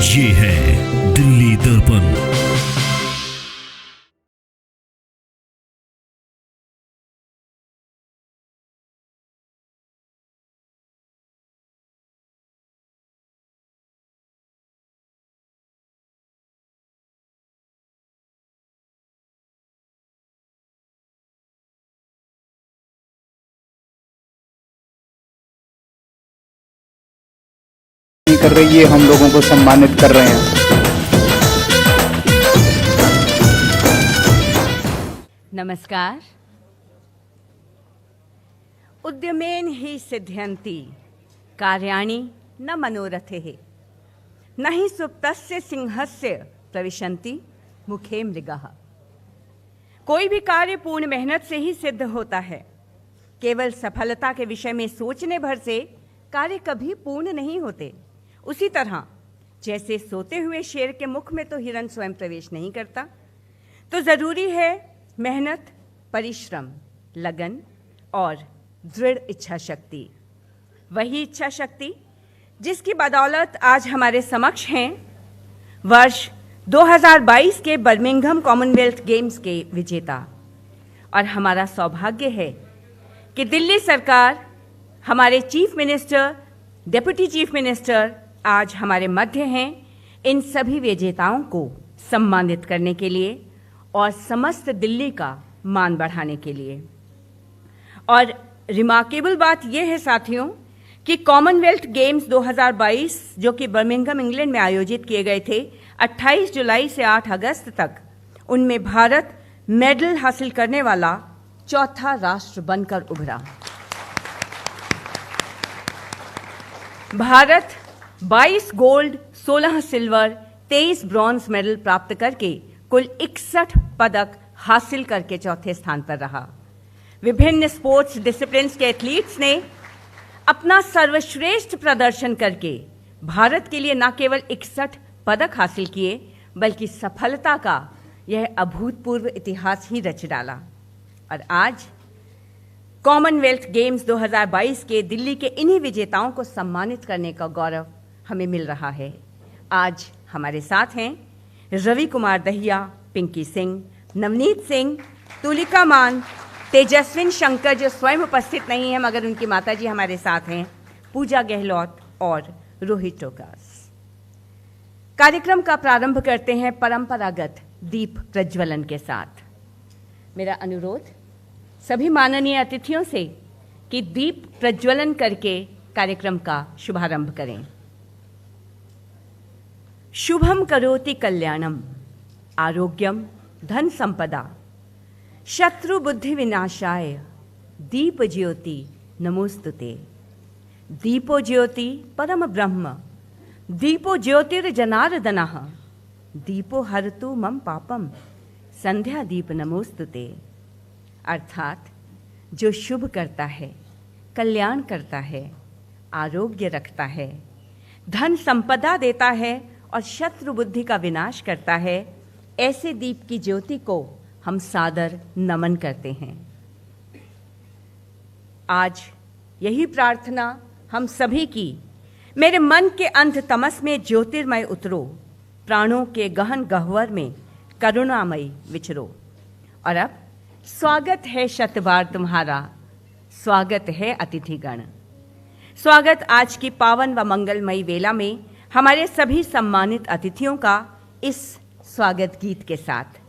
ये है दिल्ली दर्पण। कर रही है, हम लोगों को सम्मानित कर रहे हैं। नमस्कार। उद्यमेन हि सिद्ध्यन्ति कार्याणि न मनोरथैः न हि सुप्तस्य सिंहस्य प्रविशन्ति मुखे मृगः। कोई भी कार्य पूर्ण मेहनत से ही सिद्ध होता है। केवल सफलता के विषय में सोचने भर से कार्य कभी पूर्ण नहीं होते। उसी तरह जैसे सोते हुए शेर के मुख में तो हिरन स्वयं प्रवेश नहीं करता, तो जरूरी है मेहनत, परिश्रम, लगन और दृढ़ इच्छा शक्ति। वही इच्छा शक्ति जिसकी बदौलत आज हमारे समक्ष हैं वर्ष 2022 के बर्मिंघम कॉमनवेल्थ गेम्स के विजेता। और हमारा सौभाग्य है कि दिल्ली सरकार, हमारे chief minister, deputy chief minister आज हमारे मध्य हैं इन सभी विजेताओं को सम्मानित करने के लिए और समस्त दिल्ली का मान बढ़ाने के लिए। और रिमार्केबल बात यह है साथियों कि कॉमनवेल्थ गेम्स 2022 जो कि बर्मिंघम इंग्लैंड में आयोजित किए गए थे 28 जुलाई से 8 अगस्त तक, उनमें भारत मेडल हासिल करने वाला चौथा राष्ट्र बनकर उभरा। Bharat 22 gold, 16 silver, 23 bronze medal प्राप्त करके कुल 61 पदक हासिल करके चौथे स्थान पर रहा। विभिन्न स्पोर्ट्स डिसिप्लिन्स के एथलीट्स ने अपना सर्वश्रेष्ठ प्रदर्शन करके भारत के लिए न केवल 61 पदक हासिल किए, बल्कि सफलता का यह अभूतपूर्व इतिहास ही रच डाला। और आज कॉमनवेल्थ गेम्स 2022 के दिल्ली के इन्हीं विजेताओं को सम्मानित करने का गौरव हमें मिल रहा है। आज हमारे साथ हैं रवि कुमार दहिया, पिंकी सिंह, नवनीत सिंह, तुलिका मान, तेजस्विन शंकर जो स्वयं उपस्थित नहीं हैं मगर उनकी माताजी हमारे साथ हैं, पूजा गहलोत और रोहित टोकास। कार्यक्रम का प्रारंभ करते हैं परंपरागत दीप प्रज्वलन के साथ। मेरा अनुरोध सभी माननीय अतिथियों से कि दीप प्रज्वलन करके कार्यक्रम का शुभारंभ करें। शुभम करोति कल्याणम आरोग्यम धन संपदा शत्रु बुद्धि विनाशाय दीप ज्योति नमोस्तुते। दीपो ज्योति परम ब्रह्म दीपो ज्योतिर्जनार्दनः दीपो हरतु मम पापम संध्या दीप नमोस्तुते। अर्थात जो शुभ करता है, कल्याण करता है, आरोग्य रखता है, धन संपदा देता है और शत्रु बुद्धि का विनाश करता है, ऐसे दीप की ज्योति को हम सादर नमन करते हैं। आज यही प्रार्थना हम सभी की, मेरे मन के अंध तमस में ज्योतिर्मय उतरो, प्राणों के गहन गह्वर में करुणामयी विचरो। और अब स्वागत है शतबार तुम्हारा, स्वागत है अतिथिगण। स्वागत आज की पावन व मंगलमयी वेला में हमारे सभी सम्मानित अतिथियों का इस स्वागत गीत के साथ।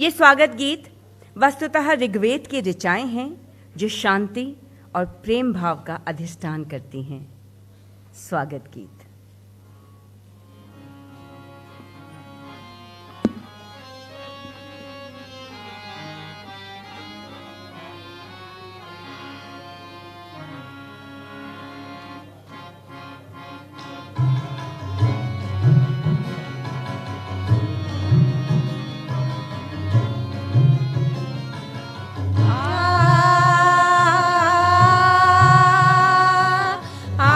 ये स्वागत गीत वस्तुतः ऋग्वेद की ऋचाएं हैं जो शांति और प्रेम भाव का अधिष्ठान करती हैं। स्वागत गीत। आ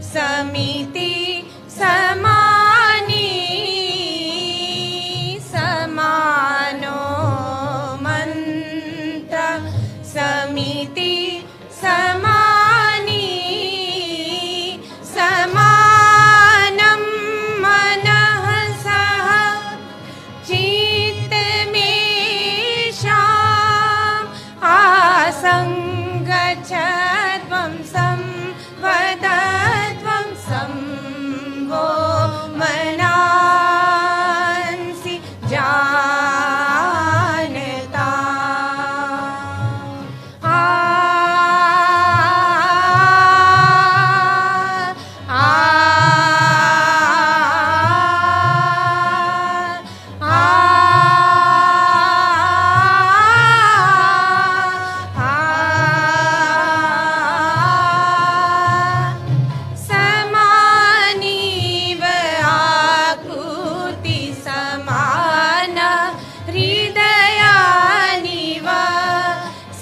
समिति समानी समानो मंत्र समिति समानी समानं मनः सह चित्तमेषाम् आसङ्गच्छध्वं संवदध्वं संवो मनांसि जानता समानीव आकृति समान हृदयानिव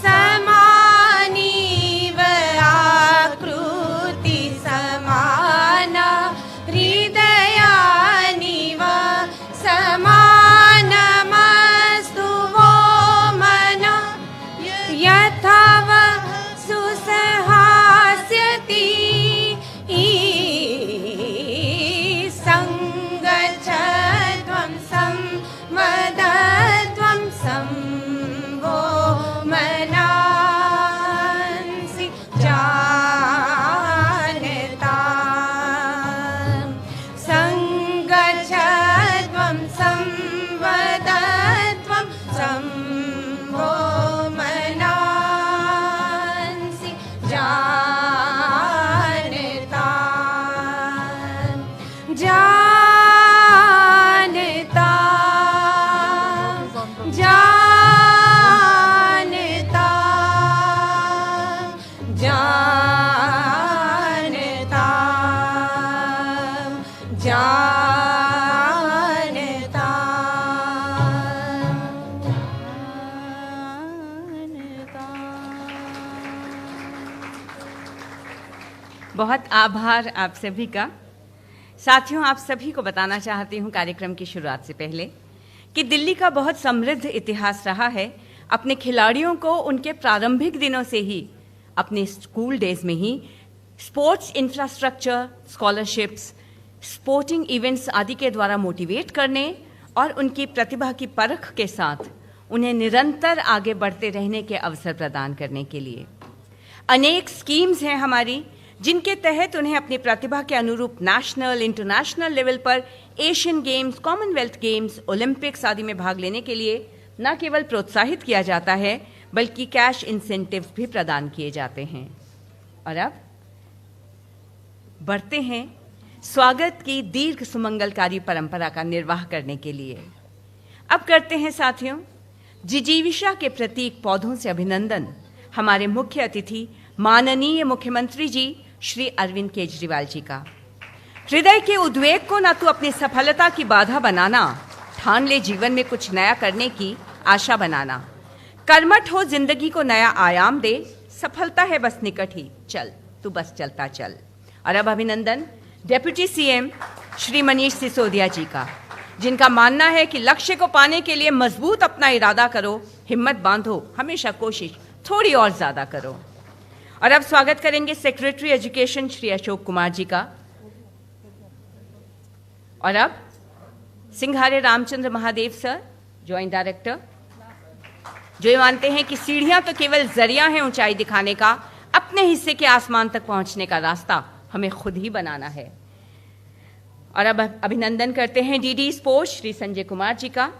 समानीव आकृति समान हृदयानिव समानमस्तु वो मन यथा सुसहास्यति सङ्गच्छध्वं संवदध्वं संवो मनांसि जानता सङ्गच्छध्वं संवदध्वं संवो मनांसि जानता जानता जानता जानता जानता बहुत आभार आप सभी का। साथियों, आप सभी को बताना चाहती हूँ कार्यक्रम की शुरुआत से पहले कि दिल्ली का बहुत समृद्ध इतिहास रहा है। अपने खिलाड़ियों को उनके प्रारंभिक दिनों से ही, अपने स्कूल डेज में ही sports infrastructure, scholarships, sporting events आदि के द्वारा मोटिवेट करने और उनकी प्रतिभा की परख के साथ उन्हें निरंतर आगे बढ़ते रहने के अवसर प्रदान करने के लिए अनेक स्कीम्स हैं हमारी, जिनके तहत उन्हें अपनी प्रतिभा के अनुरूप नेशनल, इंटरनेशनल लेवल पर Asian games, Commonwealth games, Olympics आदि में भाग लेने के लिए न केवल प्रोत्साहित किया जाता है बल्कि कैश इंसेंटिव्स भी प्रदान किए जाते हैं। और अब बढ़ते हैं स्वागत की दीर्घ सुमंगलकारी परंपरा का निर्वाह करने के लिए। अब करते हैं साथियों जिजीविषा के प्रतीक पौधों से अभिनंदन हमारे मुख्य अतिथि माननीय मुख्यमंत्री जी श्री अरविंद केजरीवाल जी का। हृदय के उद्वेग को न तो अपनी सफलता की बाधा बनाना, ठान ले जीवन में कुछ नया करने की आशा बनाना, कर्मठ हो जिंदगी को नया आयाम दे, सफलता है बस निकट ही, चल तू बस चलता चल। और अब अभिनंदन डेप्यूटी सीएम श्री मनीष सिसोदिया जी का, जिनका मानना है कि लक्ष्य को पाने के लिए मजबूत अपना इरादा करो, हिम्मत बांधो, हमेशा कोशिश थोड़ी और ज्यादा करो। और अब स्वागत करेंगे सेक्रेटरी एजुकेशन श्री अशोक कुमार जी का। और अब Singhare Ramchandra Mahadev sir, joint director, जो ये मानते हैं कि सीढ़ियां तो केवल जरिया हैं ऊंचाई दिखाने का, अपने हिस्से के आसमान तक पहुंचने का रास्ता हमें खुद ही बनाना है। और अब अभिनंदन करते हैं डीडी स्पोर्ट्स श्री संजय कुमार जी का।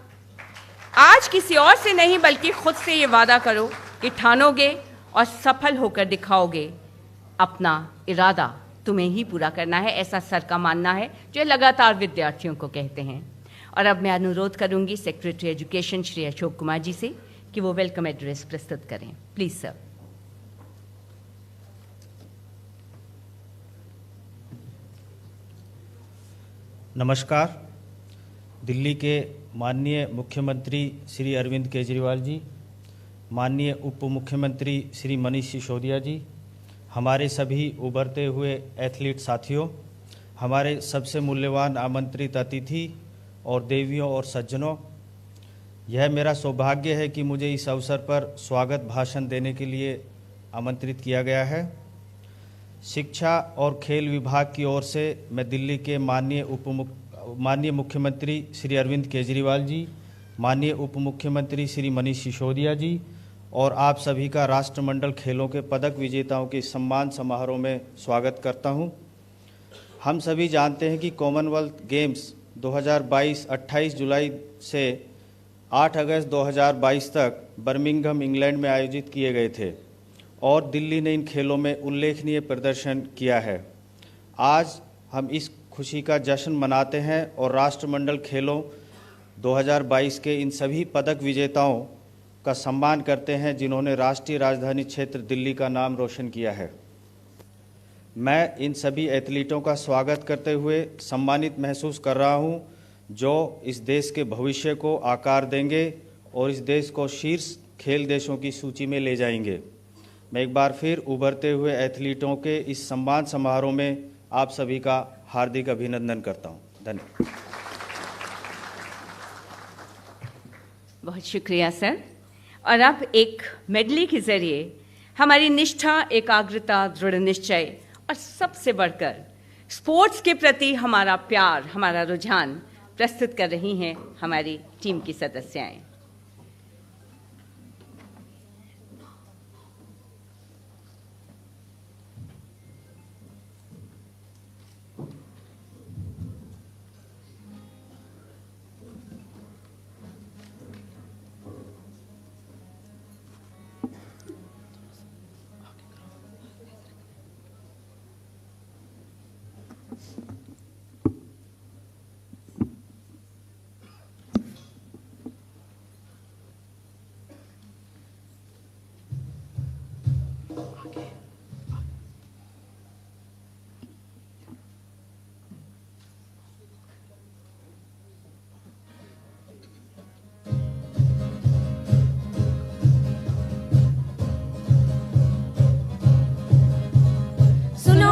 आज किसी और से नहीं बल्कि खुद से ये वादा करो कि ठानोगे और सफल होकर दिखाओगे, अपना इरादा तुम्हें ही पूरा करना है, ऐसा सर का मानना है, जो लगातार विद्यार्थियों को कहते हैं। और अब मैं अनुरोध करूंगी सेक्रेटरी एजुकेशन श्री अशोक कुमार जी से कि वो वेलकम एड्रेस प्रस्तुत करें। Please sir. नमस्कार। दिल्ली के माननीय मुख्यमंत्री श्री अरविंद केजरीवाल जी, माननीय उप मुख्यमंत्री श्री मनीष सिसोदिया जी, हमारे सभी उभरते हुए एथलीट साथियों, हमारे सबसे मूल्यवान आमंत्रित अतिथि और देवियों और सज्जनों, यह मेरा सौभाग्य है कि मुझे इस अवसर पर स्वागत भाषण देने के लिए आमंत्रित किया गया है। शिक्षा और खेल विभाग की ओर से मैं दिल्ली के माननीय मुख्यमंत्री श्री अरविंद केजरीवाल जी, माननीय उप मुख्यमंत्री श्री मनीष सिसोदिया जी और आप सभी का राष्ट्रमंडल खेलों के पदक विजेताओं के सम्मान समारोह में स्वागत करता हूं। हम सभी जानते हैं कि कॉमनवेल्थ गेम्स 2022 28 जुलाई से 8 अगस्त 2022 तक बर्मिंघम इंग्लैंड में आयोजित किए गए थे और दिल्ली ने इन खेलों में उल्लेखनीय प्रदर्शन किया है। आज हम इस खुशी का जश्न मनाते हैं और राष्ट्रमंडल खेलों 2022 के इन सभी पदक विजेताओं का सम्मान करते हैं जिन्होंने राष्ट्रीय राजधानी क्षेत्र दिल्ली का नाम रोशन किया है। मैं इन सभी एथलीटों का स्वागत करते हुए सम्मानित महसूस कर रहा हूं, जो इस देश के भविष्य को आकार देंगे और इस देश को शीर्ष खेल देशों की सूची में ले जाएंगे। मैं एक बार फिर उभरते हुए एथलीटों के इस सम्मान समारोह में आप सभी का हार्दिक अभिनंदन करता हूं। धन्यवाद। बहुत शुक्रिया सर। और अब एक मेडली के जरिए हमारी निष्ठा, एकाग्रता, दृढ़ निश्चय और सबसे बढ़कर स्पोर्ट्स के प्रति हमारा प्यार, हमारा रुझान प्रस्तुत कर रही हैं हमारी टीम की सदस्याएं।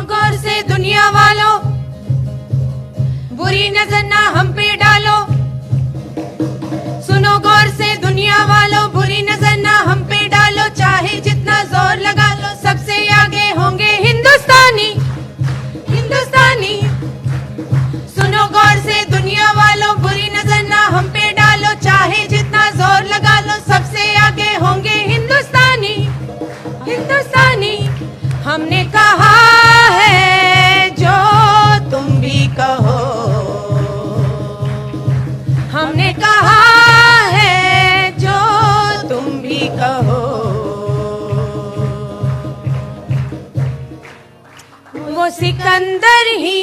गौर से दुनिया वालों, बुरी नजर ना हम पे डालो। सुनो गौर से दुनिया वालों, बुरी नजर ना हम पे डालो। चाहे जितना जोर लगा लो, सबसे आगे होंगे हिंदुस्तानी, हिंदुस्तानी। सुनो गौर से दुनिया वालों, बुरी नजर ना हम पे डालो। चाहे जितना जोर लगा लो, सबसे आगे होंगे हिंदुस्तानी, हिंदुस्तानी। हमने कहा है जो तुम भी कहो, हमने कहा है जो तुम भी कहो। वो सिकंदर ही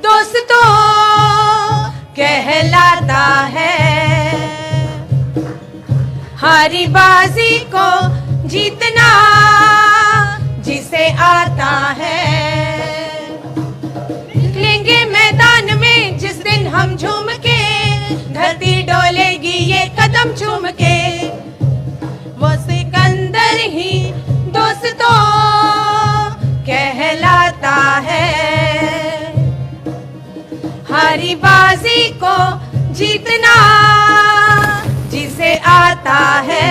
दोस्तों कहलाता है, हारी बाजी को जीतना जिसे आता है। निकलेंगे मैदान में जिस दिन हम झूम के, धरती डोलेगी ये कदम चूम के। वो सिकंदर ही दोस्तों कहलाता है, हारी बाजी को जीतना जिसे आता है।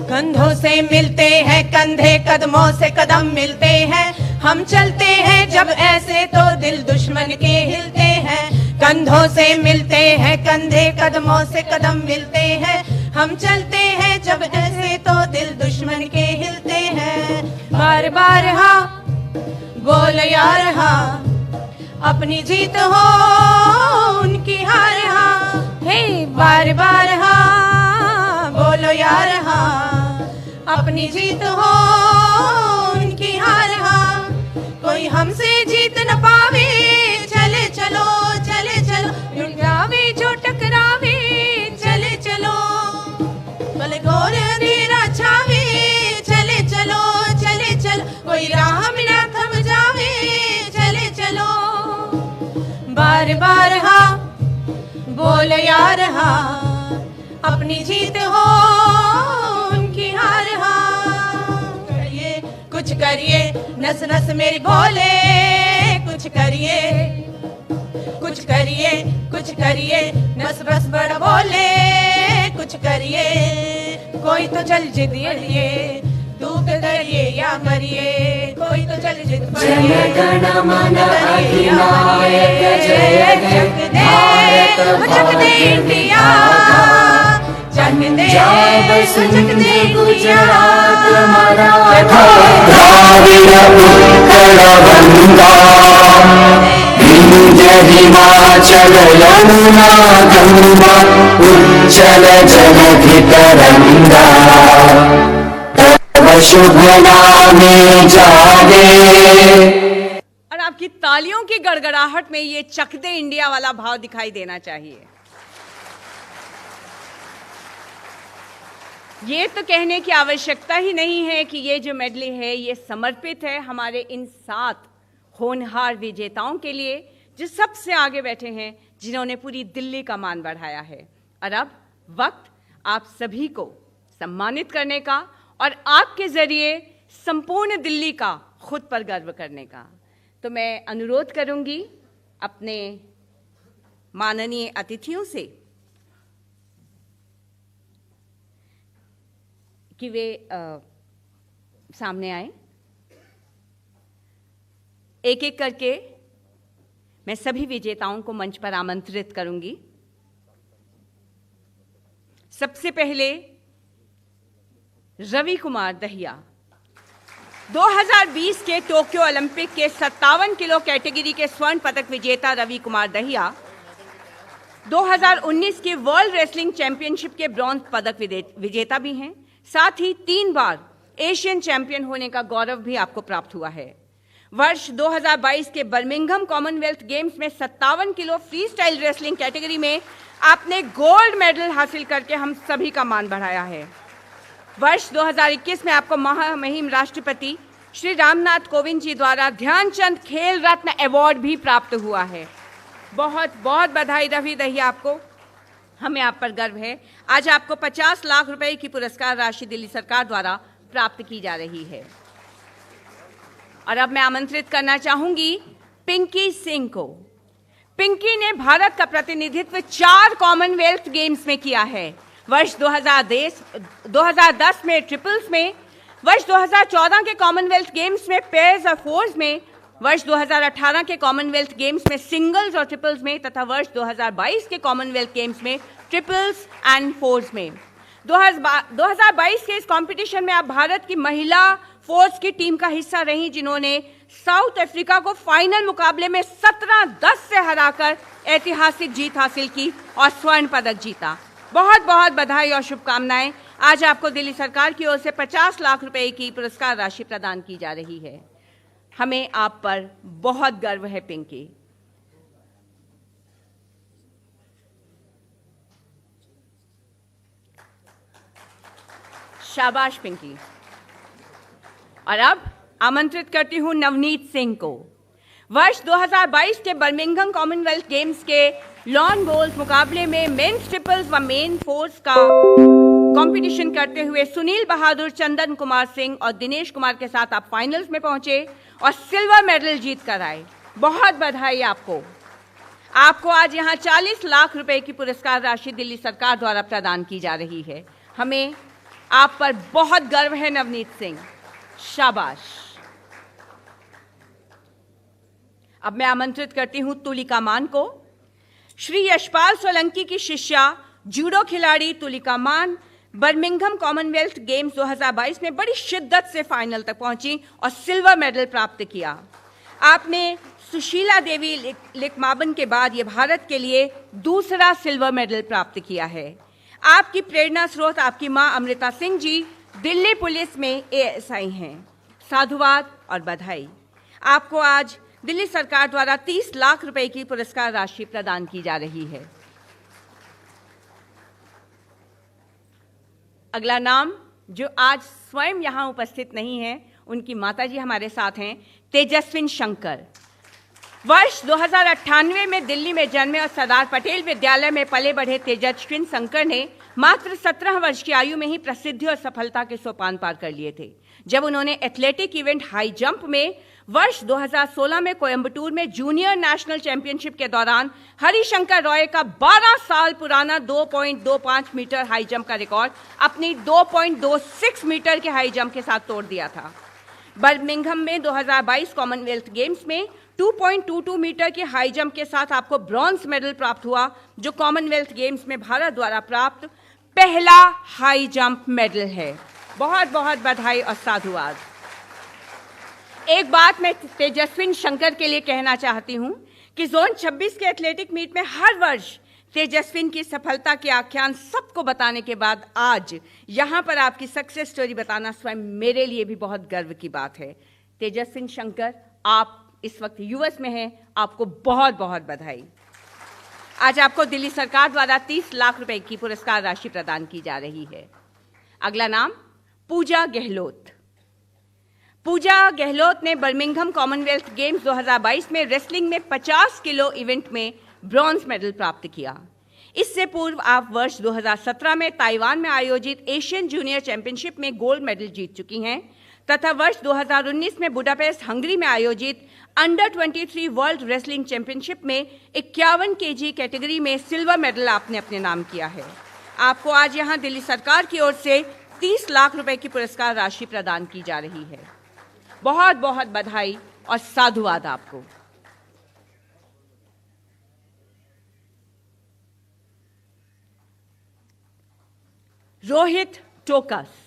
कंधों से मिलते हैं कंधे, कदमों से कदम मिलते हैं। हम चलते हैं जब ऐसे तो दिल दुश्मन के हिलते हैं। कंधों से मिलते हैं कंधे, कदमों से कदम मिलते हैं। हम चलते हैं जब ऐसे तो दिल दुश्मन के हिलते हैं। बार बार हाँ बोल यार हाँ, अपनी जीत हो उनकी हार हाँ। हे बार बार हाँ बोलो यार हाँ, अपनी जीत हो उनकी हार हाँ। कोई हमसे जीत न पावे, चले चलो चले चलो। टकरावे जो टकरावे, चले चलो। भले घोर अंधेरा छावे, चले चलो चले चलो। कोई राह में ना थम जावे, चले चलो। बार बार हाँ बोल यार हाँ, अपनी जीत हो उनकी हार हाँ। करिए, नस नस मेरी बोले कुछ करिए, कुछ करिए, कुछ करिए, नस नस बड़ा बोले कुछ करिए, कोई तो चल जिद पड़िए, तू के डरिए या मरिए, कोई तो चल जिद पड़िए, जन मन अधिनायक जय भारत चक दे इंडिया, चक दे चक दे गुजरात मराठा द्राविड़ उत्कल गंगा विंध्य हिमाचल यमुना गंगा उच्चल जलधि तरंगा तव शुभ नामे जागे। और आपकी तालियों की गड़गड़ाहट में ये चक दे इंडिया वाला भाव दिखाई देना चाहिए। ये तो कहने की आवश्यकता ही नहीं है कि ये जो मेडली है ये समर्पित है हमारे इन 7 होनहार विजेताओं के लिए जो सबसे आगे बैठे हैं, जिन्होंने पूरी दिल्ली का मान बढ़ाया है। और अब वक्त आप सभी को सम्मानित करने का और आपके जरिए संपूर्ण दिल्ली का खुद पर गर्व करने का। तो मैं अनुरोध करूंगी अपने माननीय अतिथियों से कि वे सामने आए। एक एक करके मैं सभी विजेताओं को मंच पर आमंत्रित करूंगी। सबसे पहले रवि कुमार दहिया, 2020 के टोक्यो ओलंपिक के 57 किलो कैटेगरी के स्वर्ण पदक विजेता रवि कुमार दहिया 2019 के वर्ल्ड रेसलिंग चैंपियनशिप के ब्रॉन्ज पदक विजेता भी हैं। साथ ही 3 बार एशियन चैंपियन होने का गौरव भी आपको प्राप्त हुआ है। वर्ष 2022 के बर्मिंघम कॉमनवेल्थ गेम्स में 57 kilo free style wrestling category में आपने गोल्ड मेडल हासिल करके हम सभी का मान बढ़ाया है। वर्ष 2021 में आपको महामहिम राष्ट्रपति श्री रामनाथ कोविंद जी द्वारा ध्यानचंद खेल रत्न अवार्ड भी प्राप्त हुआ है। बहुत बहुत बधाई रवि दहिया आपको, हमें आप पर गर्व है। आज आपको 50 लाख रुपए की पुरस्कार राशि दिल्ली सरकार द्वारा प्राप्त की जा रही है। और अब मैं आमंत्रित करना चाहूंगी पिंकी सिंह को। पिंकी ने भारत का प्रतिनिधित्व 4 कॉमनवेल्थ गेम्स में किया है। वर्ष 2010 में ट्रिपल्स में, वर्ष 2014 के कॉमनवेल्थ गेम्स में पेयर्स और फोर्स में, वर्ष 2018 के कॉमनवेल्थ गेम्स में सिंगल्स और ट्रिपल्स में तथा वर्ष 2022 के कॉमनवेल्थ गेम्स में ट्रिपल्स एंड फोर्स में। 2022 के इस कंपटीशन में आप भारत की महिला फोर्स की टीम का हिस्सा रही, जिन्होंने साउथ अफ्रीका को फाइनल मुकाबले में 17-10 से हराकर ऐतिहासिक जीत हासिल की और स्वर्ण पदक जीता। बहुत बहुत बधाई और शुभकामनाएं। आज आपको दिल्ली सरकार की ओर से 50 लाख रुपए की पुरस्कार राशि प्रदान की जा रही है। हमें आप पर बहुत गर्व है पिंकी। शाबाश पिंकी। और अब आमंत्रित करती हूं नवनीत सिंह को। वर्ष 2022 के बर्मिंघम कॉमनवेल्थ गेम्स के लॉन बोल्स मुकाबले में मेंस ट्रिपल्स व मेन फोर्स का कंपटीशन करते हुए सुनील बहादुर, चंदन कुमार सिंह और दिनेश कुमार के साथ आप फाइनल्स में पहुंचे और सिल्वर मेडल जीत कर आए। बहुत बधाई आपको। आपको आज यहां 40 लाख रुपए की पुरस्कार राशि दिल्ली सरकार द्वारा प्रदान की जा रही है। हमें आप पर बहुत गर्व है नवनीत सिंह, शाबाश। अब मैं आमंत्रित करती हूं तुलिका मान को। श्री यशपाल सोलंकी की शिष्या, जूडो खिलाड़ी तुलिका मान बर्मिंघम कॉमनवेल्थ गेम्स 2022 में बड़ी शिद्दत से फाइनल तक पहुंची और सिल्वर मेडल प्राप्त किया। आपने सुशीला देवी लिकमाबन के बाद ये भारत के लिए दूसरा सिल्वर मेडल प्राप्त किया है। आपकी प्रेरणा स्रोत आपकी मां अमृता सिंह जी दिल्ली पुलिस में ASI हैं। साधुवाद और बधाई। आपको आज दिल्ली सरकार द्वारा 30 लाख रुपए की पुरस्कार राशि प्रदान की जा रही है। अगला नाम जो आज स्वयं यहां उपस्थित नहीं है, उनकी माताजी हमारे साथ हैं, तेजस्विन शंकर। वर्ष 2098 में दिल्ली में जन्मे और सरदार पटेल विद्यालय में पले बढ़े तेजस्विन शंकर ने मात्र 17 वर्ष की आयु में ही प्रसिद्धि और सफलता के सोपान पार कर लिए थे। जब उन्होंने एथलेटिक इवेंट हाई जंप में वर्ष 2016 में कोयंबटूर में जूनियर नेशनल चैंपियनशिप के दौरान हरिशंकर रॉय का 12 साल पुराना 2.25 मीटर हाई जंप का रिकॉर्ड अपनी 2.26 मीटर के हाई जंप के साथ तोड़ दिया था। बर्मिंघम में 2022 कॉमनवेल्थ गेम्स में 2.22 मीटर के हाई जंप के साथ आपको ब्रॉन्ज मेडल प्राप्त हुआ, जो कॉमनवेल्थ गेम्स में भारत द्वारा प्राप्त पहला हाई जंप मेडल है। बहुत बहुत बधाई और साधुवाद। एक बात मैं तेजस्विन शंकर के लिए कहना चाहती हूं कि जोन 26 के एथलेटिक मीट में हर वर्ष तेजस्विन की सफलता के आख्यान सबको बताने के बाद आज यहां पर आपकी सक्सेस स्टोरी बताना स्वयं मेरे लिए भी बहुत गर्व की बात है। तेजस्विन शंकर, आप इस वक्त यूएस में हैं, आपको बहुत बहुत बधाई। आज आपको दिल्ली सरकार द्वारा 30 लाख रुपए की पुरस्कार राशि प्रदान की जा रही है। अगला नाम पूजा गहलोत। पूजा गहलोत ने बर्मिंघम कॉमनवेल्थ गेम्स 2022 में रेसलिंग में 50 किलो इवेंट में ब्रॉन्ज मेडल प्राप्त किया। इससे पूर्व आप वर्ष 2017 में ताइवान में आयोजित एशियन जूनियर चैंपियनशिप में गोल्ड मेडल जीत चुकी हैं तथा वर्ष 2019 में बुडापेस्ट हंगरी में आयोजित अंडर 23 वर्ल्ड रेसलिंग चैंपियनशिप में 51 केजी कैटेगरी में सिल्वर मेडल आपने अपने नाम किया है। आपको आज यहां दिल्ली सरकार की ओर से 30 लाख रुपए की पुरस्कार राशि प्रदान की जा रही है। बहुत बहुत बधाई और साधुवाद आपको। Rohit Tokas.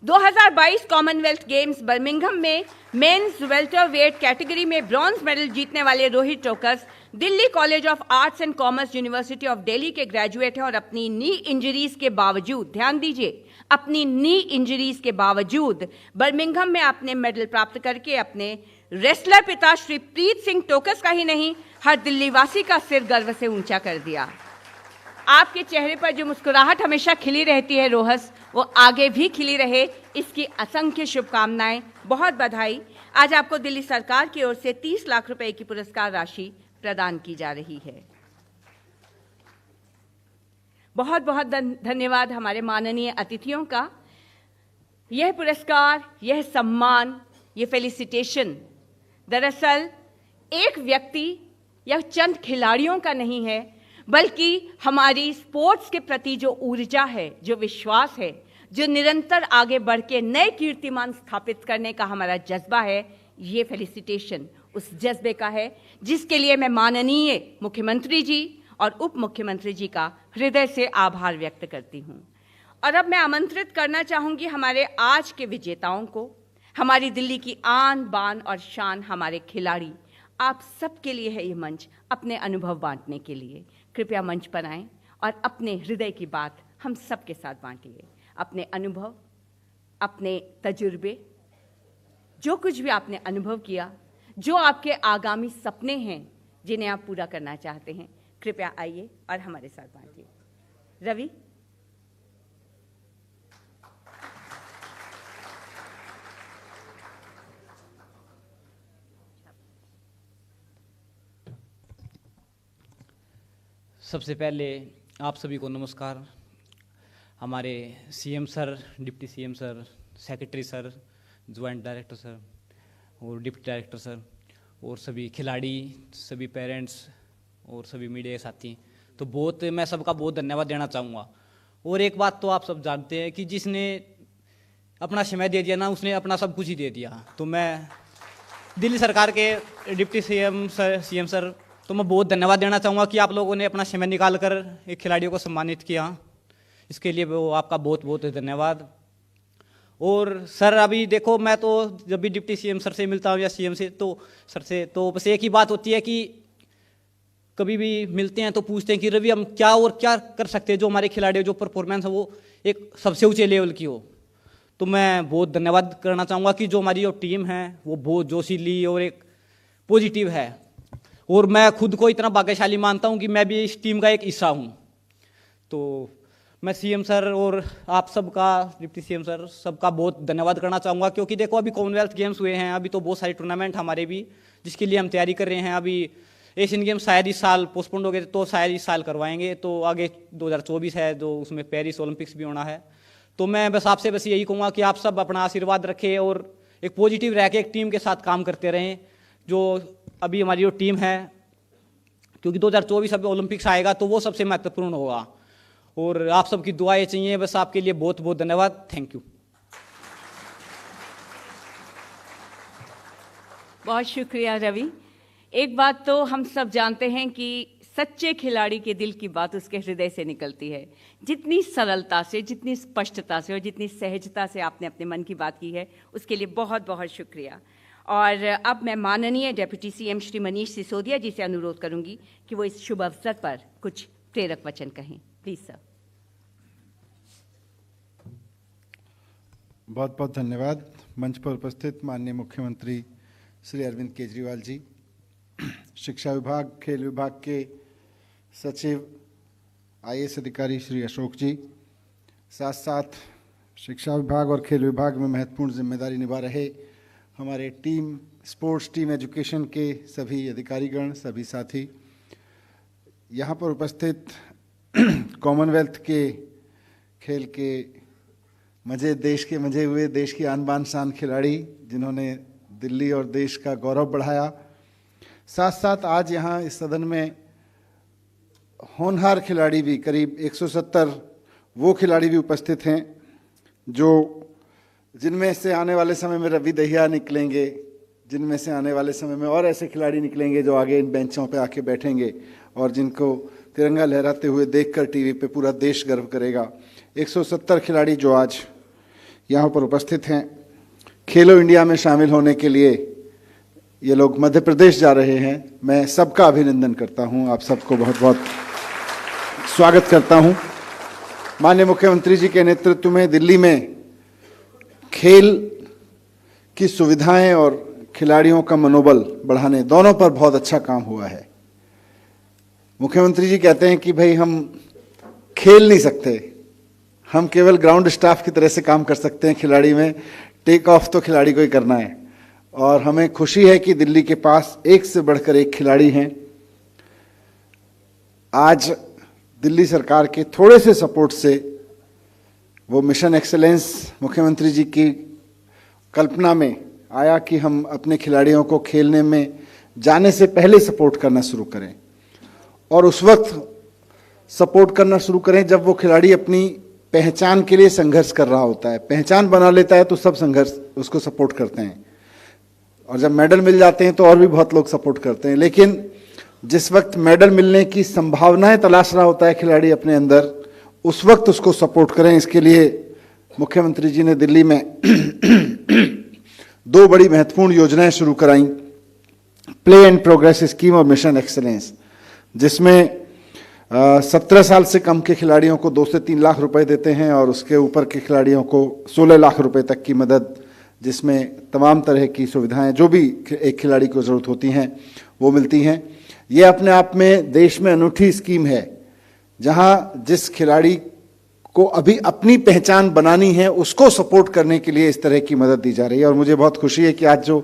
2022 Commonwealth games Birmingham में मेंस वेल्टरवेट कैटेगरी में ब्रॉन्ज मेडल जीतने वाले Rohit Tokas Delhi college of arts and commerce university of Delhi के ग्रेजुएट हैं और अपनी नी इंजरीज के बावजूद, ध्यान दीजिए, अपनी नी इंजरीज के बावजूद बर्मिंघम में आपने मेडल प्राप्त करके अपने रेसलर पिता श्री प्रीत सिंह टोकस का ही नहीं, हर दिल्लीवासी का सिर गर्व से ऊंचा कर दिया। आपके चेहरे पर जो मुस्कुराहट हमेशा खिली रहती है रोहस, वो आगे भी खिली रहे, इसकी असंख्य शुभकामनाएं। बहुत बधाई। आज आपको दिल्ली सरकार की ओर से 30 लाख रुपए की पुरस्कार राशि प्रदान की जा रही है। बहुत बहुत धन्यवाद हमारे माननीय अतिथियों का। यह पुरस्कार, यह सम्मान, यह फेलिसिटेशन दरअसल एक व्यक्ति या चंद खिलाड़ियों का नहीं है, बल्कि हमारी स्पोर्ट्स के प्रति जो ऊर्जा है, जो विश्वास है, जो निरंतर आगे बढ़ के नए कीर्तिमान स्थापित करने का हमारा जज्बा है, ये फेलिसिटेशन उस जज्बे का है जिसके लिए मैं माननीय मुख्यमंत्री जी और उप मुख्यमंत्री जी का हृदय से आभार व्यक्त करती हूँ। और अब मैं आमंत्रित करना चाहूँगी हमारे आज के विजेताओं को, हमारी दिल्ली की आन बान और शान, हमारे खिलाड़ी। आप सबके लिए है ये मंच अपने अनुभव बांटने के लिए। कृपया मंच पर आएं और अपने हृदय की बात हम सबके साथ बांटिए। अपने अनुभव, अपने तजुर्बे, जो कुछ भी आपने अनुभव किया, जो आपके आगामी सपने हैं जिन्हें आप पूरा करना चाहते हैं, कृपया आइए और हमारे साथ बांटिए। रवि। सबसे पहले आप सभी को नमस्कार। हमारे CM sir, deputy CM sir, secretary sir, joint director sir और डिप्टी डायरेक्टर सर और सभी खिलाड़ी, सभी पेरेंट्स और सभी मीडिया के साथी, तो मैं सबका बहुत धन्यवाद देना चाहूँगा। और एक बात तो आप सब जानते हैं कि जिसने अपना समय दे दिया ना, उसने अपना सब कुछ ही दे दिया। तो मैं दिल्ली सरकार के डिप्टी सीएम सर तो मैं बहुत धन्यवाद देना चाहूँगा कि आप लोगों ने अपना समय निकाल कर एक खिलाड़ियों को सम्मानित किया। इसके लिए वो आपका बहुत बहुत धन्यवाद। और सर, अभी देखो, मैं तो जब भी डिप्टी सीएम सर से मिलता हूँ या सीएम से, तो सर से तो बस एक ही बात होती है कि कभी भी मिलते हैं तो पूछते हैं कि रवि हम क्या और क्या कर सकते हैं जो हमारे खिलाड़ी जो परफॉर्मेंस है वो एक सबसे ऊंचे लेवल की हो। तो मैं बहुत धन्यवाद करना चाहूँगा कि जो हमारी जो टीम है वो बहुत जोशीली और एक पॉजिटिव है। और मैं खुद को इतना भाग्यशाली मानता हूँ कि मैं भी इस टीम का एक हिस्सा हूँ। तो मैं सीएम सर और आप सबका, डिप्टी सीएम सर, सबका बहुत धन्यवाद करना चाहूँगा, क्योंकि देखो अभी कॉमनवेल्थ गेम्स हुए हैं, अभी तो बहुत सारे टूर्नामेंट हमारे भी जिसके लिए हम तैयारी कर रहे हैं। अभी एशियन गेम्स शायद इस साल पोस्टपोन्ड हो गए, तो शायद इस साल करवाएंगे। तो आगे 2024 है, जो उसमें पेरिस ओलंपिक्स भी होना है। तो मैं बस आपसे बस यही कहूँगा कि आप सब अपना आशीर्वाद रखें और एक पॉजिटिव रह के एक टीम के साथ काम करते रहें। जो अभी हमारी जो टीम है, क्योंकि 2024 अभी ओलंपिक्स आएगा तो वो सबसे महत्वपूर्ण होगा, और आप सबकी दुआएं चाहिए। बस आपके लिए बहुत बहुत धन्यवाद। Thank you. बहुत शुक्रिया रवि। एक बात तो हम सब जानते हैं कि सच्चे खिलाड़ी के दिल की बात उसके हृदय से निकलती है। जितनी सरलता से, जितनी स्पष्टता से और जितनी सहजता से आपने अपने मन की बात की है, उसके लिए बहुत बहुत शुक्रिया। और अब मैं माननीय डेप्यूटी सीएम श्री मनीष सिसोदिया जी से अनुरोध करूंगी कि वो इस शुभ अवसर पर कुछ प्रेरक वचन कहें। Please sir. बहुत बहुत धन्यवाद। मंच पर उपस्थित माननीय मुख्यमंत्री श्री अरविंद केजरीवाल जी, शिक्षा विभाग, खेल विभाग के सचिव आईएएस अधिकारी श्री अशोक जी, साथ साथ शिक्षा विभाग और खेल विभाग में महत्वपूर्ण जिम्मेदारी निभा रहे हमारे टीम स्पोर्ट्स टीम एजुकेशन के सभी अधिकारीगण, सभी साथी, यहाँ पर उपस्थित कॉमनवेल्थ के खेल के मजे, देश के मजे हुए, देश की आन बान शान खिलाड़ी जिन्होंने दिल्ली और देश का गौरव बढ़ाया। साथ साथ आज यहाँ इस सदन में होनहार खिलाड़ी भी, करीब 170 वो खिलाड़ी भी उपस्थित हैं जिनमें से आने वाले समय में रवि दहिया निकलेंगे, जिनमें से आने वाले समय में और ऐसे खिलाड़ी निकलेंगे जो आगे इन बेंचों पे आके बैठेंगे और जिनको तिरंगा लहराते हुए देखकर टीवी पे पूरा देश गर्व करेगा। 170 खिलाड़ी जो आज यहाँ पर उपस्थित हैं, खेलो इंडिया में शामिल होने के लिए ये लोग मध्य प्रदेश जा रहे हैं। मैं सबका अभिनंदन करता हूँ, आप सबको बहुत बहुत स्वागत करता हूँ। माननीय मुख्यमंत्री जी के नेतृत्व में दिल्ली में खेल की सुविधाएं और खिलाड़ियों का मनोबल बढ़ाने, दोनों पर बहुत अच्छा काम हुआ है। मुख्यमंत्री जी कहते हैं कि भाई हम खेल नहीं सकते, हम केवल ग्राउंड स्टाफ की तरह से काम कर सकते हैं, खिलाड़ी में टेक ऑफ तो खिलाड़ी को ही करना है। और हमें खुशी है कि दिल्ली के पास एक से बढ़कर एक खिलाड़ी हैं। आज दिल्ली सरकार के थोड़े से सपोर्ट से वो मिशन एक्सेलेंस मुख्यमंत्री जी की कल्पना में आया कि हम अपने खिलाड़ियों को खेलने में जाने से पहले सपोर्ट करना शुरू करें, और उस वक्त सपोर्ट करना शुरू करें जब वो खिलाड़ी अपनी पहचान के लिए संघर्ष कर रहा होता है। पहचान बना लेता है तो सब संघर्ष उसको सपोर्ट करते हैं, और जब मेडल मिल जाते हैं तो और भी बहुत लोग सपोर्ट करते हैं। लेकिन जिस वक्त मेडल मिलने की संभावनाएं तलाश रहा होता है खिलाड़ी अपने अंदर, उस वक्त उसको सपोर्ट करें। इसके लिए मुख्यमंत्री जी ने दिल्ली में 2 बड़ी महत्वपूर्ण योजनाएं शुरू कराई, प्ले एंड प्रोग्रेस स्कीम और मिशन एक्सेलेंस, जिसमें 17 साल से कम के खिलाड़ियों को 2 से 3 लाख रुपए देते हैं और उसके ऊपर के खिलाड़ियों को 16 लाख रुपए तक की मदद, जिसमें तमाम तरह की सुविधाएं जो भी एक खिलाड़ी को ज़रूरत होती हैं वो मिलती हैं। ये अपने आप में देश में अनूठी स्कीम है, जहां जिस खिलाड़ी को अभी अपनी पहचान बनानी है उसको सपोर्ट करने के लिए इस तरह की मदद दी जा रही है। और मुझे बहुत खुशी है कि आज जो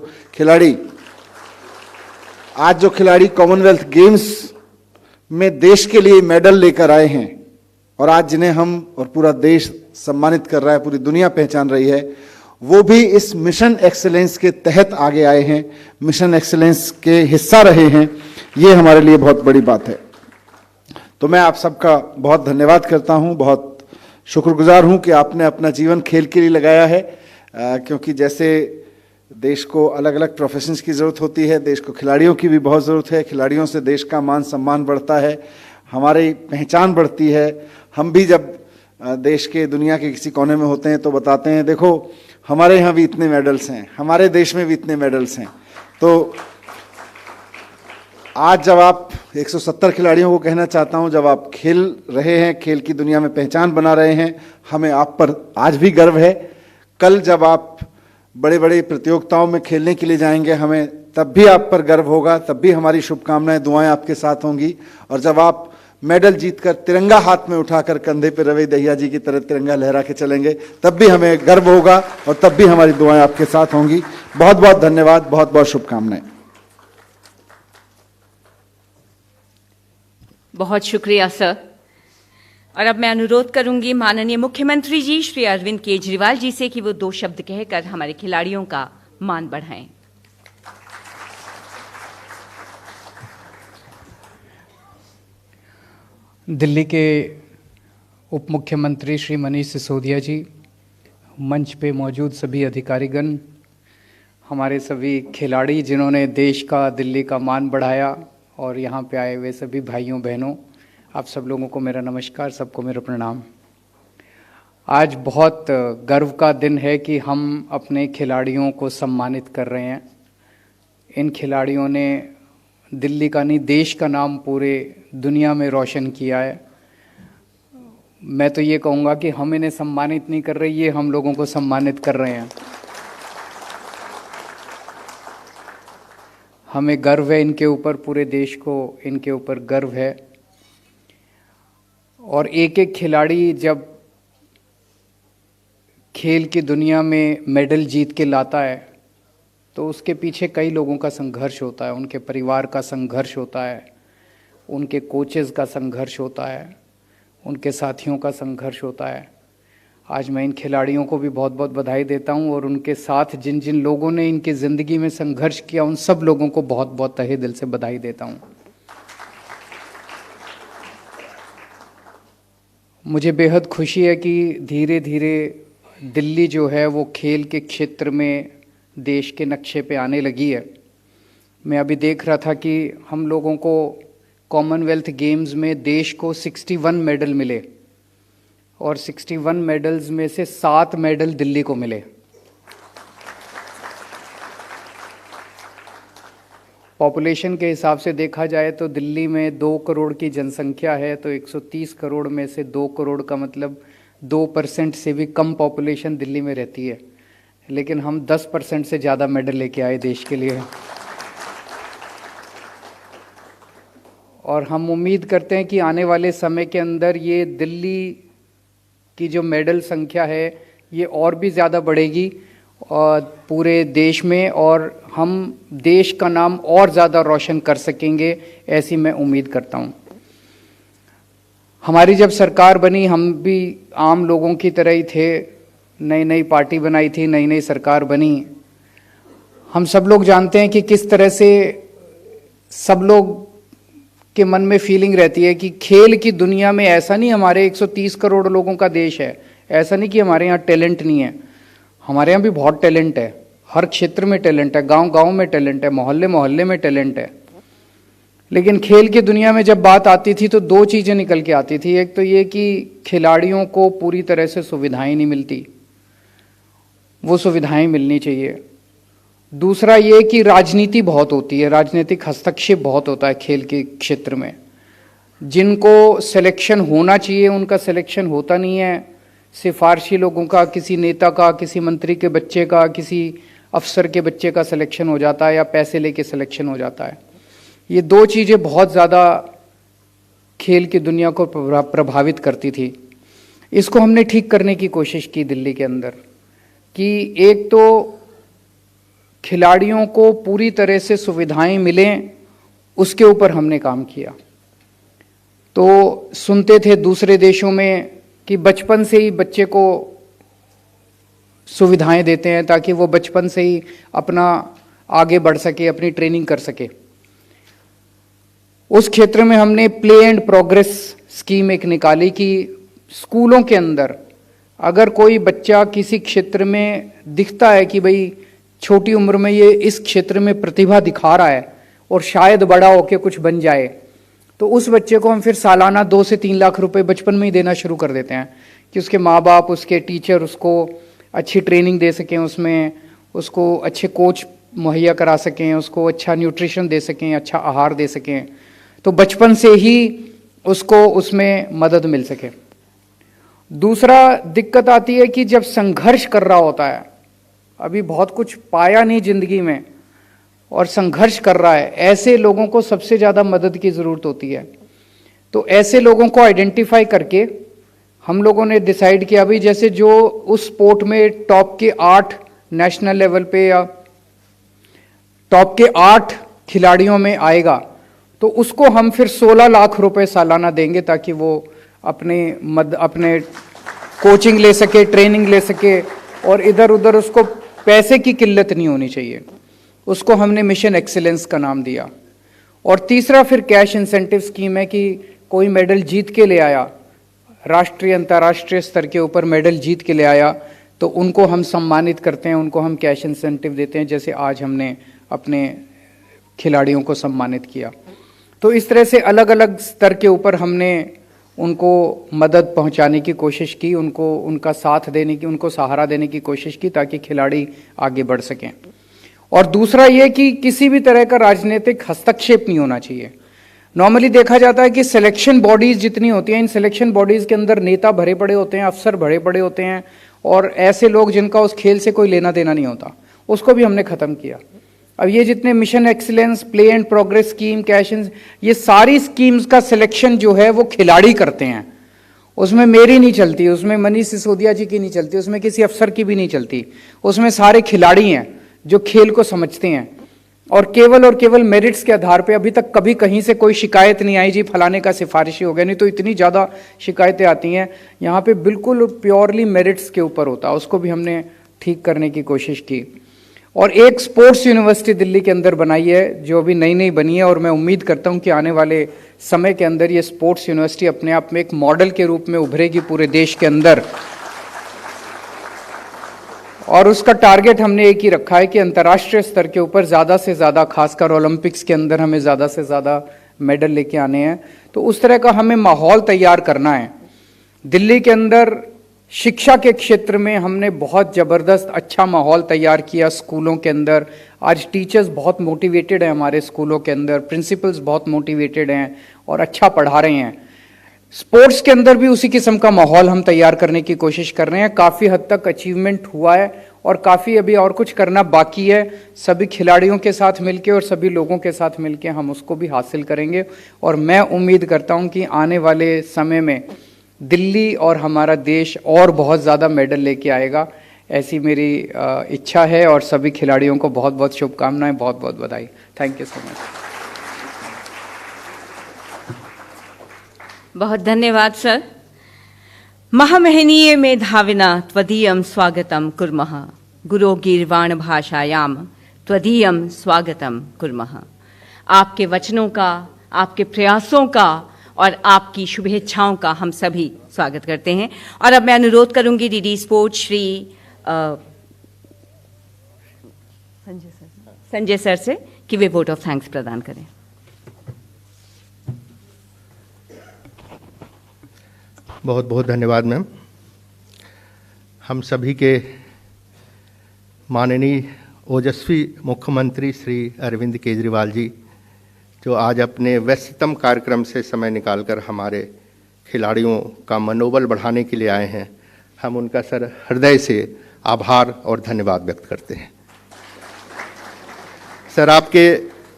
खिलाड़ी कॉमनवेल्थ गेम्स में देश के लिए मेडल लेकर आए हैं और आज जिन्हें हम और पूरा देश सम्मानित कर रहा है, पूरी दुनिया पहचान रही है, वो भी इस मिशन एक्सेलेंस के तहत आगे आए हैं, मिशन एक्सेलेंस के हिस्सा रहे हैं। ये हमारे लिए बहुत बड़ी बात है। तो मैं आप सबका बहुत धन्यवाद करता हूं, बहुत शुक्रगुजार हूं कि आपने अपना जीवन खेल के लिए लगाया है, क्योंकि जैसे देश को अलग अलग प्रोफेशंस की ज़रूरत होती है, देश को खिलाड़ियों की भी बहुत ज़रूरत है। खिलाड़ियों से देश का मान सम्मान बढ़ता है, हमारी पहचान बढ़ती है। हम भी जब देश के, दुनिया के किसी कोने में होते हैं तो बताते हैं, देखो हमारे यहाँ भी इतने मेडल्स हैं, हमारे देश में भी इतने मेडल्स हैं। तो आज जब आप 170 खिलाड़ियों को कहना चाहता हूं, जब आप खेल रहे हैं, खेल की दुनिया में पहचान बना रहे हैं, हमें आप पर आज भी गर्व है। कल जब आप बड़े बड़े प्रतियोगिताओं में खेलने के लिए जाएंगे, हमें तब भी आप पर गर्व होगा, तब भी हमारी शुभकामनाएं, दुआएं आपके साथ होंगी। और जब आप मेडल जीतकर तिरंगा हाथ में उठाकर कंधे पर रवि दहिया जी की तरह तिरंगा लहरा के चलेंगे, तब भी हमें गर्व होगा और तब भी हमारी दुआएं आपके साथ होंगी। बहुत बहुत धन्यवाद, बहुत बहुत शुभकामनाएं। बहुत शुक्रिया सर। और अब मैं अनुरोध करूंगी माननीय मुख्यमंत्री जी श्री अरविंद केजरीवाल जी से कि वो 2 शब्द कहकर हमारे खिलाड़ियों का मान बढ़ाएं। दिल्ली के उप मुख्यमंत्री श्री मनीष सिसोदिया जी, मंच पे मौजूद सभी अधिकारीगण, हमारे सभी खिलाड़ी जिन्होंने देश का, दिल्ली का मान बढ़ाया, और यहाँ पे आए हुए सभी भाइयों बहनों, आप सब लोगों को मेरा नमस्कार, सबको मेरा प्रणाम। आज बहुत गर्व का दिन है कि हम अपने खिलाड़ियों को सम्मानित कर रहे हैं। इन खिलाड़ियों ने दिल्ली का नहीं, देश का नाम पूरे दुनिया में रोशन किया है। मैं तो ये कहूँगा कि हम इन्हें सम्मानित नहीं कर रहे, ये हम लोगों को सम्मानित कर रहे हैं। हमें गर्व है इनके ऊपर, पूरे देश को इनके ऊपर गर्व है। और एक एक खिलाड़ी जब खेल की दुनिया में मेडल जीत के लाता है तो उसके पीछे कई लोगों का संघर्ष होता है, उनके परिवार का संघर्ष होता है, उनके कोचेज़ का संघर्ष होता है, उनके साथियों का संघर्ष होता है। आज मैं इन खिलाड़ियों को भी बहुत बहुत बधाई देता हूं, और उनके साथ जिन जिन लोगों ने इनकी ज़िंदगी में संघर्ष किया उन सब लोगों को बहुत बहुत तहे दिल से बधाई देता हूं। मुझे बेहद खुशी है कि धीरे धीरे दिल्ली जो है वो खेल के क्षेत्र में देश के नक्शे पे आने लगी है। मैं अभी देख रहा था कि हम लोगों को कॉमनवेल्थ गेम्स में देश को 61 मेडल मिले, और 61 मेडल्स में से 7 मेडल दिल्ली को मिले। पॉपुलेशन के हिसाब से देखा जाए तो दिल्ली में 2 करोड़ की जनसंख्या है, तो 130 करोड़ में से 2 करोड़ का मतलब 2% से भी कम पॉपुलेशन दिल्ली में रहती है, लेकिन हम 10% से ज़्यादा मेडल लेके आए देश के लिए। और हम उम्मीद करते हैं कि आने वाले समय के अंदर ये दिल्ली की जो मेडल संख्या है ये और भी ज़्यादा बढ़ेगी और पूरे देश में, और हम देश का नाम और ज़्यादा रोशन कर सकेंगे, ऐसी मैं उम्मीद करता हूँ। हमारी जब सरकार बनी हम भी आम लोगों की तरह ही थे, नई नई पार्टी बनाई थी, नई नई सरकार बनी। हम सब लोग जानते हैं कि किस तरह से सब लोग के मन में फीलिंग रहती है कि खेल की दुनिया में ऐसा नहीं हमारे 130 करोड़ लोगों का देश है, ऐसा नहीं कि हमारे यहाँ टैलेंट नहीं है, हमारे यहाँ भी बहुत टैलेंट है, हर क्षेत्र में टैलेंट है, गांव गांव में टैलेंट है, मोहल्ले मोहल्ले में टैलेंट है। लेकिन खेल की दुनिया में जब बात आती थी तो 2 चीज़ें निकल के आती थी। एक तो ये कि खिलाड़ियों को पूरी तरह से सुविधाएं नहीं मिलती, वो सुविधाएं मिलनी चाहिए। दूसरा ये कि राजनीति बहुत होती है, राजनीतिक हस्तक्षेप बहुत होता है खेल के क्षेत्र में। जिनको सिलेक्शन होना चाहिए उनका सिलेक्शन होता नहीं है, सिफारशी लोगों का, किसी नेता का, किसी मंत्री के बच्चे का, किसी अफसर के बच्चे का सिलेक्शन हो जाता है, या पैसे लेके सिलेक्शन हो जाता है। ये 2 चीज़ें बहुत ज़्यादा खेल की दुनिया को प्रभावित करती थी। इसको हमने ठीक करने की कोशिश की दिल्ली के अंदर, कि एक तो खिलाड़ियों को पूरी तरह से सुविधाएं मिलें, उसके ऊपर हमने काम किया। तो सुनते थे दूसरे देशों में कि बचपन से ही बच्चे को सुविधाएं देते हैं ताकि वो बचपन से ही अपना आगे बढ़ सके, अपनी ट्रेनिंग कर सके। उस क्षेत्र में हमने प्ले एंड प्रोग्रेस स्कीम एक निकाली कि स्कूलों के अंदर अगर कोई बच्चा किसी क्षेत्र में दिखता है कि भाई छोटी उम्र में ये इस क्षेत्र में प्रतिभा दिखा रहा है और शायद बड़ा होकर कुछ बन जाए, तो उस बच्चे को हम फिर सालाना 2 से 3 लाख रुपए बचपन में ही देना शुरू कर देते हैं कि उसके माँ बाप, उसके टीचर उसको अच्छी ट्रेनिंग दे सकें, उसमें उसको अच्छे कोच मुहैया करा सकें, उसको अच्छा न्यूट्रिशन दे सकें, अच्छा आहार दे सकें, तो बचपन से ही उसको उसमें मदद मिल सके। दूसरा दिक्कत आती है कि जब संघर्ष कर रहा होता है, अभी बहुत कुछ पाया नहीं जिंदगी में और संघर्ष कर रहा है, ऐसे लोगों को सबसे ज़्यादा मदद की ज़रूरत होती है। तो ऐसे लोगों को आइडेंटिफाई करके हम लोगों ने डिसाइड किया, भाई जैसे जो उस स्पोर्ट में टॉप के 8 नेशनल लेवल पे या टॉप के 8 खिलाड़ियों में आएगा, तो उसको हम फिर 16 लाख रुपए सालाना देंगे ताकि वो अपने कोचिंग ले सके, ट्रेनिंग ले सके, और इधर उधर उसको पैसे की किल्लत नहीं होनी चाहिए। उसको हमने मिशन एक्सीलेंस का नाम दिया। और तीसरा फिर कैश इंसेंटिव स्कीम है कि कोई मेडल जीत के ले आया, राष्ट्रीय अंतर्राष्ट्रीय स्तर के ऊपर मेडल जीत के ले आया, तो उनको हम सम्मानित करते हैं, उनको हम कैश इंसेंटिव देते हैं, जैसे आज हमने अपने खिलाड़ियों को सम्मानित किया। तो इस तरह से अलग अलग स्तर के ऊपर हमने उनको मदद पहुंचाने की कोशिश की, उनको उनका साथ देने की, उनको सहारा देने की कोशिश की, ताकि खिलाड़ी आगे बढ़ सकें। और दूसरा ये कि किसी भी तरह का राजनीतिक हस्तक्षेप नहीं होना चाहिए। नॉर्मली देखा जाता है कि सिलेक्शन बॉडीज जितनी होती हैं, इन सिलेक्शन बॉडीज के अंदर नेता भरे पड़े होते हैं, अफसर भरे पड़े होते हैं, और ऐसे लोग जिनका उस खेल से कोई लेना देना नहीं होता, उसको भी हमने ख़त्म किया। अब ये जितने mission excellence, play and progress scheme, cash, ये सारी स्कीम्स का सिलेक्शन जो है वो खिलाड़ी करते हैं। उसमें मेरी नहीं चलती, उसमें मनीष सिसोदिया जी की नहीं चलती, उसमें किसी अफसर की भी नहीं चलती। उसमें सारे खिलाड़ी हैं जो खेल को समझते हैं, और केवल मेरिट्स के आधार पे अभी तक कभी कहीं से कोई शिकायत नहीं आई जी फलाने का सिफारिशी हो गया, नहीं तो इतनी ज़्यादा शिकायतें आती हैं। यहाँ पे बिल्कुल प्योरली मेरिट्स के ऊपर होता है, उसको भी हमने ठीक करने की कोशिश की। और एक स्पोर्ट्स यूनिवर्सिटी दिल्ली के अंदर बनाई है, जो अभी नई बनी है, और मैं उम्मीद करता हूँ कि आने वाले समय के अंदर ये स्पोर्ट्स यूनिवर्सिटी अपने आप में एक मॉडल के रूप में उभरेगी पूरे देश के अंदर। और उसका टारगेट हमने एक ही रखा है कि अंतर्राष्ट्रीय स्तर के ऊपर ज़्यादा से ज़्यादा, खासकर ओलंपिक्स के अंदर हमें ज़्यादा से ज़्यादा मेडल लेके आने हैं। तो उस तरह का हमें माहौल तैयार करना है। दिल्ली के अंदर शिक्षा के क्षेत्र में हमने बहुत ज़बरदस्त अच्छा माहौल तैयार किया स्कूलों के अंदर। आज टीचर्स बहुत मोटिवेटेड हैं हमारे स्कूलों के अंदर, प्रिंसिपल्स बहुत मोटिवेटेड हैं और अच्छा पढ़ा रहे हैं। स्पोर्ट्स के अंदर भी उसी किस्म का माहौल हम तैयार करने की कोशिश कर रहे हैं। काफ़ी हद तक अचीवमेंट हुआ है और काफ़ी अभी और कुछ करना बाकी है। सभी खिलाड़ियों के साथ मिलके और सभी लोगों के साथ मिलके हम उसको भी हासिल करेंगे। और मैं उम्मीद करता हूं कि आने वाले समय में दिल्ली और हमारा देश और बहुत ज़्यादा मेडल लेके आएगा, ऐसी मेरी इच्छा है। और सभी खिलाड़ियों को बहुत बहुत शुभकामनाएं, बहुत बहुत बधाई। Thank you so much. बहुत धन्यवाद सर। महमहनीय मेधाविना त्वदीयं स्वागतं कुर्मः। गुरो गीर्वाण भाषायाम त्वदीयं स्वागतं कुर्मः। आपके वचनों का, आपके प्रयासों का और आपकी शुभेच्छाओं का हम सभी स्वागत करते हैं। और अब मैं अनुरोध करूंगी DD sports Shri Sanjay sir से कि वे वोट ऑफ थैंक्स प्रदान करें। बहुत बहुत धन्यवाद मैम। हम सभी के माननीय ओजस्वी मुख्यमंत्री श्री अरविंद केजरीवाल जी, जो आज अपने व्यस्ततम कार्यक्रम से समय निकालकर हमारे खिलाड़ियों का मनोबल बढ़ाने के लिए आए हैं, हम उनका सर हृदय से आभार और धन्यवाद व्यक्त करते हैं। सर, आपके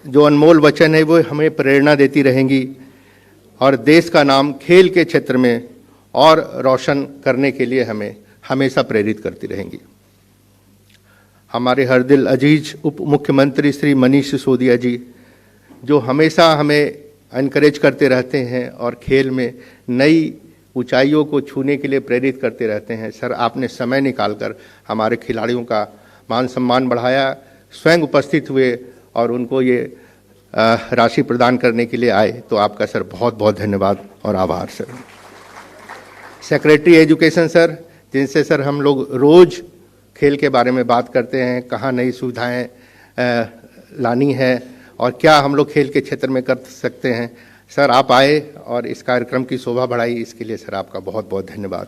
जो अनमोल वचन है वो हमें प्रेरणा देती रहेंगी और देश का नाम खेल के क्षेत्र में और रोशन करने के लिए हमें हमेशा प्रेरित करती रहेंगी। हमारे हर दिल अजीज उप मुख्यमंत्री श्री मनीष सिसोदिया जी, जो हमेशा हमें एनकरेज करते रहते हैं और खेल में नई ऊंचाइयों को छूने के लिए प्रेरित करते रहते हैं। सर, आपने समय निकालकर हमारे खिलाड़ियों का मान सम्मान बढ़ाया, स्वयं उपस्थित हुए और उनको ये राशि प्रदान करने के लिए आए, तो आपका सर बहुत बहुत धन्यवाद और आभार। सर, सेक्रेटरी एजुकेशन सर, जिनसे सर हम लोग रोज़ खेल के बारे में बात करते हैं, कहाँ नई सुविधाएं लानी है और क्या हम लोग खेल के क्षेत्र में कर सकते हैं। सर, आप आए और इस कार्यक्रम की शोभा बढ़ाई, इसके लिए सर आपका बहुत बहुत धन्यवाद।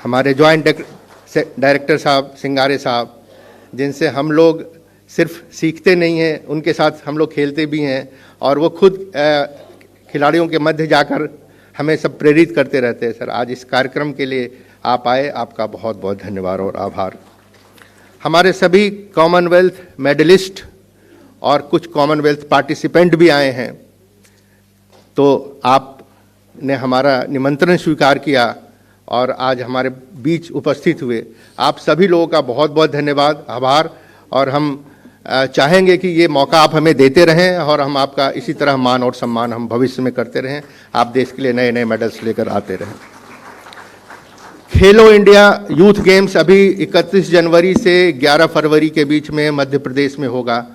हमारे जॉइंट डायरेक्टर साहब सिंगारे साहब, जिनसे हम लोग सिर्फ सीखते नहीं हैं, उनके साथ हम लोग खेलते भी हैं और वो खुद खिलाड़ियों के मध्य जाकर हमें सब प्रेरित करते रहते हैं। सर, आज इस कार्यक्रम के लिए आप आए, आपका बहुत बहुत धन्यवाद और आभार। हमारे सभी कॉमनवेल्थ मेडलिस्ट और कुछ कॉमनवेल्थ पार्टिसिपेंट भी आए हैं, तो आपने हमारा निमंत्रण स्वीकार किया और आज हमारे बीच उपस्थित हुए। आप सभी लोगों का बहुत बहुत धन्यवाद, आभार। और हम चाहेंगे कि ये मौका आप हमें देते रहें और हम आपका इसी तरह मान और सम्मान हम भविष्य में करते रहें। आप देश के लिए नए नए मेडल्स लेकर आते रहें। खेलो इंडिया यूथ गेम्स अभी 31 जनवरी से 11 फरवरी के बीच में मध्य प्रदेश में होगा।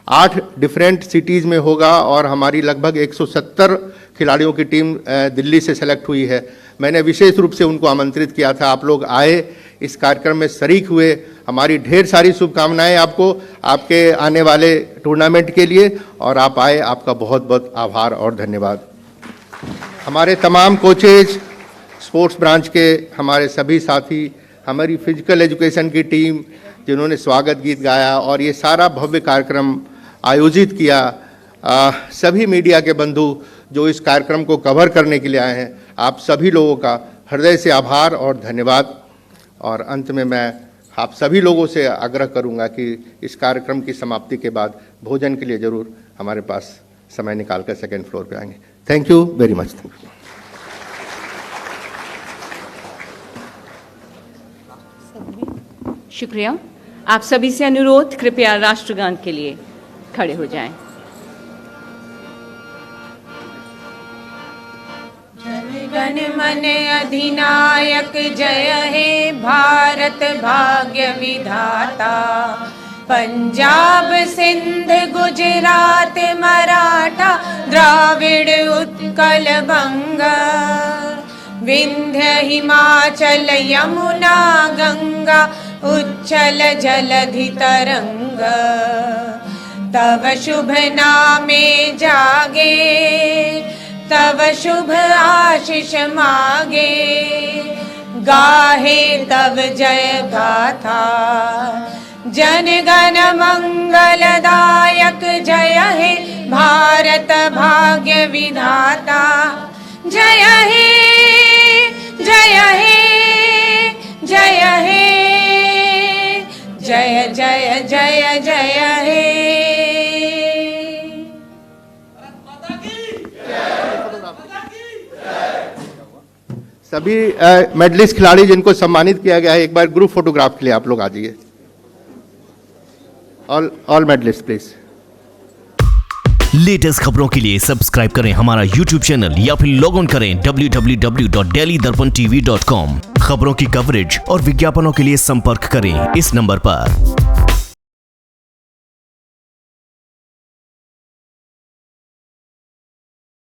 8 डिफरेंट सिटीज़ में होगा और हमारी लगभग 170 खिलाड़ियों की टीम दिल्ली से सेलेक्ट हुई है। मैंने विशेष रूप से उनको आमंत्रित किया था, आप लोग आए, इस कार्यक्रम में शरीक हुए। हमारी ढेर सारी शुभकामनाएं आपको आपके आने वाले टूर्नामेंट के लिए, और आप आए, आपका बहुत बहुत आभार और धन्यवाद। हमारे तमाम कोचेज, स्पोर्ट्स ब्रांच के हमारे सभी साथी, हमारी फिजिकल एजुकेशन की टीम जिन्होंने स्वागत गीत गाया और ये सारा भव्य कार्यक्रम आयोजित किया, सभी मीडिया के बंधु जो इस कार्यक्रम को कवर करने के लिए आए हैं, आप सभी लोगों का हृदय से आभार और धन्यवाद। और अंत में मैं आप सभी लोगों से आग्रह करूंगा कि इस कार्यक्रम की समाप्ति के बाद भोजन के लिए जरूर हमारे पास समय निकालकर सेकेंड फ्लोर पे आएंगे। Thank you very much. शुक्रिया। आप सभी से अनुरोध, कृपया राष्ट्रगान के लिए खड़े हो जाएं। गण मन अधिनायक जय हे भारत भाग्य विधाता। पंजाब सिंध गुजरात मराठा द्राविड़ उत्कल बंगा। विंध्य हिमाचल यमुना गंगा उच्चल जलधि तरंग। तव शुभ नामे जागे, तव शुभ आशीष मागे। गाहे तव जय गाथा, जन गण मंगलदायक जय हे भारत भाग्य विधाता। जय हे जय हे जय हे जय जय जय जय हे। सभी मेडलिस्ट खिलाड़ी जिनको सम्मानित किया गया है, एक बार ग्रुप फोटोग्राफ के लिए आप लोग आ जाइए। All medallist please. लेटेस्ट खबरों के लिए सब्सक्राइब करें हमारा YouTube चैनल या फिर लॉग ऑन करें www.delhidarpantv.com। खबरों की कवरेज और विज्ञापनों के लिए संपर्क करें इस नंबर पर।